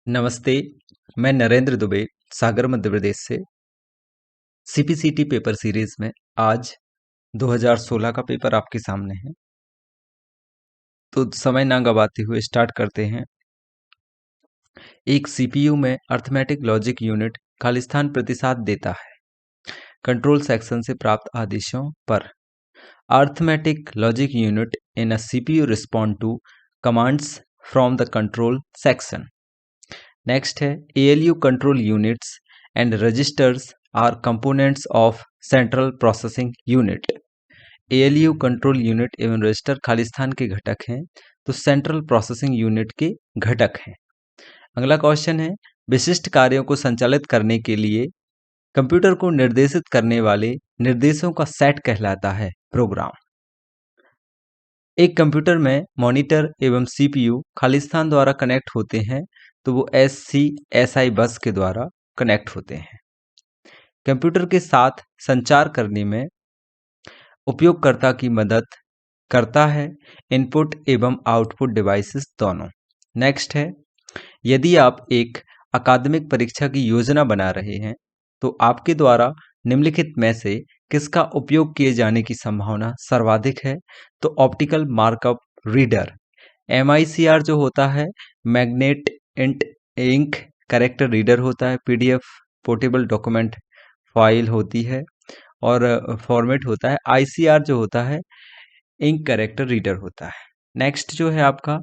नमस्ते, मैं नरेंद्र दुबे, सागर मध्य प्रदेश से। सीपीसीटी पेपर सीरीज में आज 2016 का पेपर आपके सामने है। तो समय ना गवाते हुए स्टार्ट करते हैं। एक सीपीयू में अर्थमेटिक लॉजिक यूनिट खालिस्तान प्रतिसाद देता है कंट्रोल सेक्शन से प्राप्त आदेशों पर। Arithmetic logic unit in a CPU respond to commands from the control section. Next है ALU control units and registers are components of central processing unit. ALU control unit एवं register खालिस्तान के घटक हैं, तो सेंट्रल प्रोसेसिंग यूनिट के घटक हैं। अगला क्वेश्चन है, विशिष्ट कार्यों को संचालित करने के लिए कंप्यूटर को निर्देशित करने वाले निर्देशों का सेट कहलाता है प्रोग्राम। एक कंप्यूटर में मॉनिटर एवं CPU खालिस्तान द्वारा कनेक्ट होते हैं, तो वो SCSI बस के द्वारा कनेक्ट होते हैं। कंप्यूटर के साथ संचार करने में उपयोगकर्ता की मदद करता है इनपुट एवं आउटपुट डिवाइसेस दोनों। नेक्स्ट है, यदि आप एक अकादमिक परीक्षा की योजना बना रहे हैं, तो आपके द्वारा निम्नलिखित में से किसका उपयोग किए जाने की संभावना सर्वाधिक है? तो ऑप्टिकल मार्कअप रीडर, MICR जो होता है मैग्नेट इंक कैरेक्टर रीडर होता है, PDF पोर्टेबल डॉक्यूमेंट फाइल होती है और फॉर्मेट होता है। ICR जो होता है इंक कैरेक्टर रीडर होता है। नेक्स्ट जो है आपका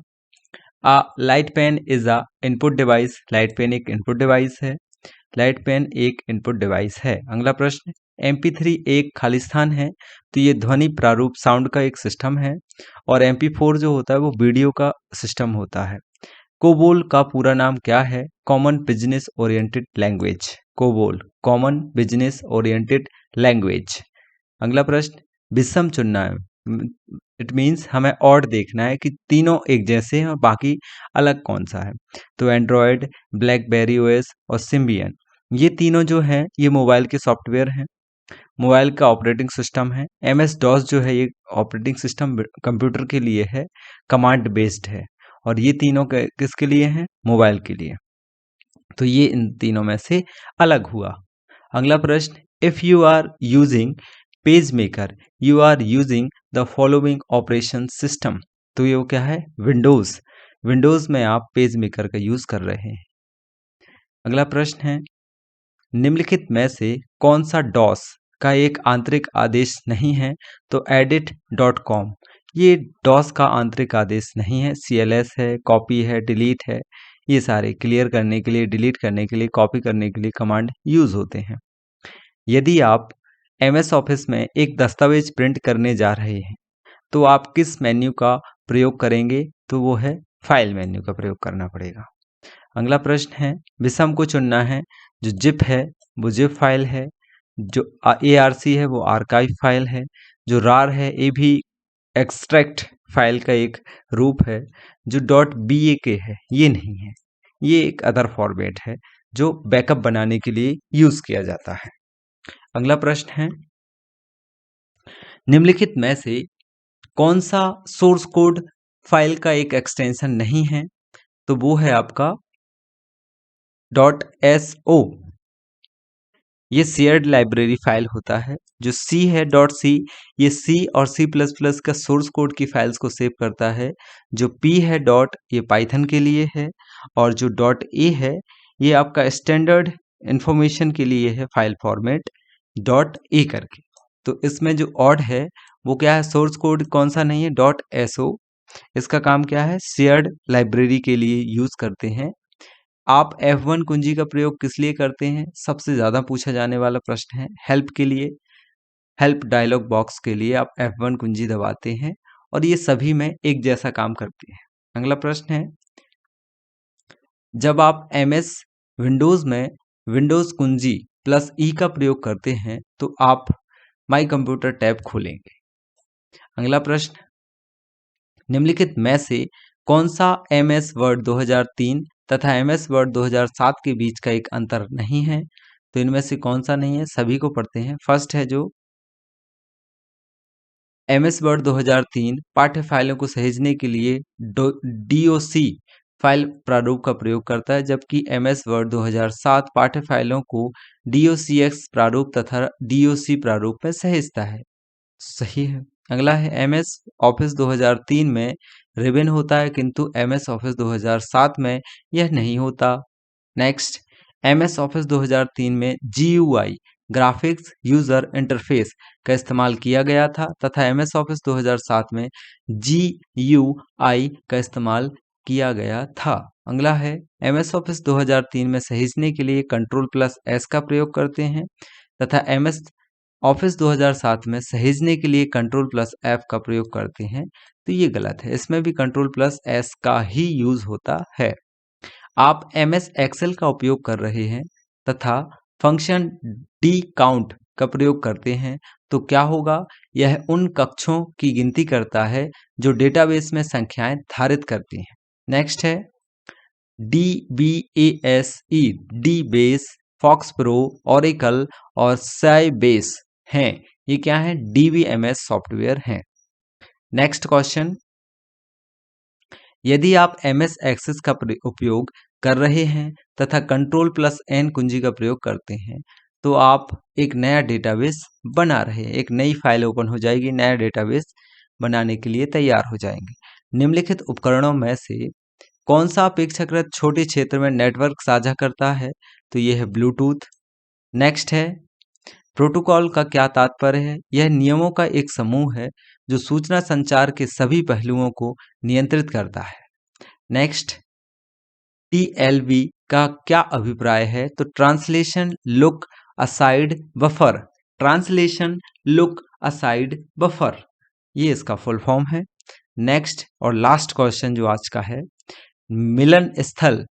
light pen is a input device. Light pen एक इनपुट डिवाइस है। लाइट पेन एक इनपुट डिवाइस है। अगला प्रश्न, MP3 एक खालिस्तान है, तो ये ध्वनि प्रारूप साउंड का एक सिस्टम है। और MP4 जो होता है वो वीडियो का सिस्टम होता है। कोबोल का पूरा नाम क्या है? Common business oriented language. COBOL common business oriented language. अगला प्रश्न, विषम चुनना है, इट मीन्स हमें ऑड देखना है कि तीनों एक जैसे हैं और बाकी अलग कौन सा है। तो एंड्रॉयड, ब्लैकबेरी OS और सिम्बियन, ये तीनों जो हैं ये मोबाइल के सॉफ्टवेयर हैं, मोबाइल का ऑपरेटिंग सिस्टम है। MS-DOS जो है ये ऑपरेटिंग सिस्टम कंप्यूटर के लिए है, कमांड बेस्ड है। और ये तीनों किसके लिए हैं? मोबाइल के लिए। तो ये इन तीनों में से अलग हुआ। अगला प्रश्न, if you are using page maker you are using the following operation system. तो ये क्या है? विंडोज। विंडोज में आप पेज मेकर का यूज कर रहे हैं। अगला प्रश्न है, निम्नलिखित में से कौन सा डॉस का एक आंतरिक आदेश नहीं है? तो edit.com, ये डॉस का आंतरिक आदेश नहीं है। CLS है, कॉपी है, डिलीट है, ये सारे क्लियर करने के लिए, डिलीट करने के लिए, कॉपी करने के लिए कमांड यूज होते हैं। यदि आप MS ऑफिस में एक दस्तावेज प्रिंट करने जा रहे हैं, तो आप किस मेन्यू का प्रयोग करेंगे? तो वो है फाइल मेन्यू का प्रयोग करना पड़ेगा। अगला प्रश्न है, विषम को चुनना है। जो जिप है वो जिप फाइल है, जो ARC है वो आर्काइव फाइल है, जो रार है ये भी एक्सट्रैक्ट फाइल का एक रूप है, जो .BAK है ये नहीं है, ये एक अदर फॉर्मेट है जो बैकअप बनाने के लिए यूज किया जाता है। अगला प्रश्न है, निम्नलिखित में से कौन सा सोर्स कोड फाइल का एक एक्सटेंशन नहीं है? तो वो है आपका .SO, ये शेयर्ड लाइब्रेरी फाइल होता है। जो C है .C, ये C और C++ का सोर्स कोड की फाइल्स को सेव करता है। जो P है ये पाइथन के लिए है। और जो .A है ये आपका स्टैंडर्ड इंफॉर्मेशन के लिए है, फाइल फॉर्मेट .A करके। तो इसमें जो ऑड है वो क्या है? सोर्स कोड कौन सा नहीं है? .SO। इसका काम क्या है? शेयर्ड लाइब्रेरी के लिए यूज करते हैं। आप F1 कुंजी का प्रयोग किस लिए करते हैं? सबसे ज्यादा पूछा जाने वाला प्रश्न है। हेल्प के लिए, हेल्प डायलॉग बॉक्स के लिए आप F1 कुंजी दबाते हैं और ये सभी में एक जैसा काम करते हैं। अगला प्रश्न है, जब आप MS विंडोज में विंडोज कुंजी +E का प्रयोग करते हैं तो आप माई कंप्यूटर टैब खोलेंगे। अगला प्रश्न, निम्नलिखित में से कौन सा MS वर्ड 2003 तथा MS वर्ड 2007 के बीच का एक अंतर नहीं है? तो इनमें से कौन सा नहीं है? सभी को पढ़ते हैं। फर्स्ट है जो MS वर्ड 2003 पाठ्य फाइलों को सहेजने के लिए DOC फाइल प्रारूप का प्रयोग करता है, जबकि MS वर्ड 2007 पाठ्य फाइलों को DOCX प्रारूप तथा DOC प्रारूप में सहेजता है। सही है। अगला है MS ऑफिस 2003 में रिबन होता है, किंतु MS ऑफिस 2007 में यह नहीं होता। नेक्स्ट, MS ऑफिस 2003 में GUI ग्राफिक्स यूजर इंटरफेस का इस्तेमाल किया गया था तथा MS ऑफिस 2007 में GUI का इस्तेमाल किया गया था। अगला है MS ऑफिस 2003 में सहेजने के लिए Ctrl+S का प्रयोग करते हैं तथा MS ऑफिस 2007 में सहेजने के लिए Ctrl+F का प्रयोग करते हैं, तो ये गलत है। इसमें भी Ctrl+S का ही यूज होता है। आप MS एक्सेल का उपयोग कर रहे हैं तथा फंक्शन dcount का प्रयोग करते हैं, तो क्या होगा? यह उन कक्षों की गिनती करता है जो डेटाबेस में संख्याएं धारित करती हैं। नेक्स्ट है DBASE, DBase, FoxPro, Oracle और Sybase हैं। ये क्या है? DBMS सॉफ्टवेयर हैं। नेक्स्ट क्वेश्चन, यदि आप MS एक्सेस का उपयोग कर रहे हैं तथा Ctrl+N कुंजी का प्रयोग करते हैं, तो आप एक नया डेटाबेस बना रहे हैं। एक नई फाइल ओपन हो जाएगी, नया डेटाबेस बनाने के लिए तैयार हो जाएंगे। निम्नलिखित उपकरणों में से कौन सा अपेक्षाकृत छोटे क्षेत्र में नेटवर्क साझा करता है? तो यह है ब्लूटूथ। नेक्स्ट है, प्रोटोकॉल का क्या तात्पर्य है? यह नियमों का एक समूह है जो सूचना संचार के सभी पहलुओं को नियंत्रित करता है। नेक्स्ट, TLB का क्या अभिप्राय है? तो translation look aside buffer, translation look aside buffer, ये इसका फुल फॉर्म है। नेक्स्ट और लास्ट क्वेश्चन जो आज का है, मिलन स्थल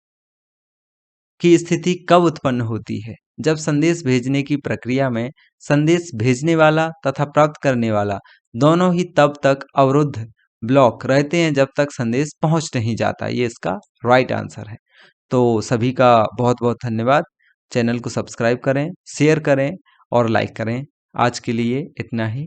की स्थिति कब उत्पन्न होती है? जब संदेश भेजने की प्रक्रिया में संदेश भेजने वाला तथा प्राप्त करने वाला दोनों ही तब तक अवरुद्ध ब्लॉक रहते हैं जब तक संदेश पहुंच नहीं जाता। ये इसका राइट आंसर है। तो सभी का बहुत बहुत धन्यवाद। चैनल को सब्सक्राइब करें, शेयर करें और लाइक करें। आज के लिए इतना ही।